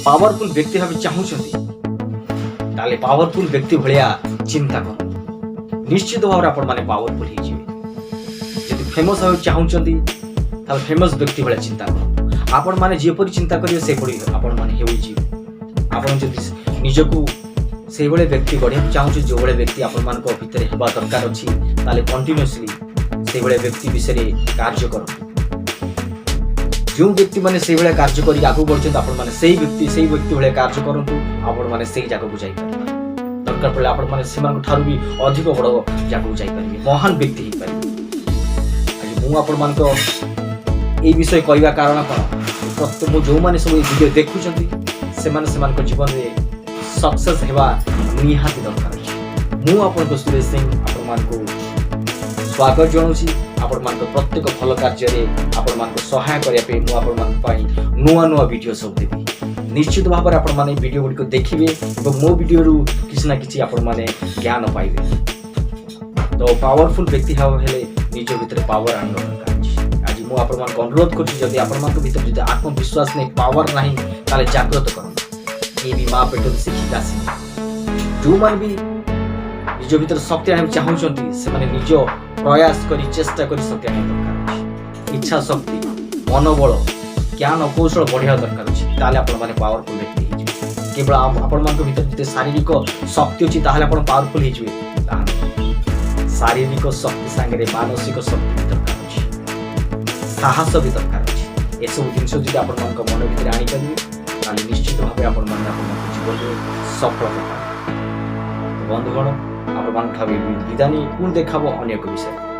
Powerful व्यक्ति भाव चाहूँगी ताले पावरफुल व्यक्ति भाया चिंता कर निश्चित भाव आपण मैंने पावरफुल हो फेमस हाँ चाहूँगी फेमस व्यक्ति भाया चिंता कर आपण मैंने जेपरी चिंता करेंगे से आपण मैंने निजक से भाई व्यक्ति गढ़ा चाहूँ जो भाई व्यक्ति आपण मान भितर हवा दरकार अच्छी कंटिन्यूअसली से भाई व्यक्ति विषय कार्य कर जो व्यक्ति मैंने से भाया कार्य कर आगे बढ़ते आपण मैंने से व्यक्ति भाया कार्य करूँ आपण मैंने से जगह को जापर दरकार पड़े आपण मैंने से भी अधिक बड़ जगह को जापर महान व्यक्ति हो पारे मुझे मान विषय कहवा कारण कौन जो मैंने सब वीडियो देखुं से जीवन में सक्सेस होगा निहाती दरकार अच्छे मुझे सुरेश सिंह आपण मान स्वागत जनाऊँगी आपण मान प्रत्येक भल कार्य आपण मान सहाय करने नुआ नुआ वीडियो सब देवी निश्चित भाव में आपण मैंने वीडियो गुड़िक देखिए और मो वीडियो किसी ना कि आपण मैंने ज्ञान पाइबे तो पावरफुल व्यक्ति हेले निज भितर पावर आने दरकार आज मुझे आपण मान अनुरोध करुँच आपण मान भर जो आत्मविश्वास नहीं पावर ना ताले जागृत कर ये भी माँ पेट शिखिक आस जो मैंने भी निज भर शक्ति आने चाहूँगी से निज प्रयास कर चेष्टा कर शक्ति आने दरकार इच्छा शक्ति मनोबल ज्ञान कौशल बढ़िया दरकार अच्छे आप पावरफुल व्यक्ति केवल आपण मान भर शारीरिक शक्ति अच्छी पावरफुल हो शारीरिक शक्ति सांगे मानसिक शक्ति भी दरकार अच्छे साहस भी दरकार अच्छे ये सब जिन जो आप मन भर आनीपारे निश्चित भाव आपण जीवन में सफलता बंधुगण आपण विदा नहीं पुणी देखा अन्य एक विषय।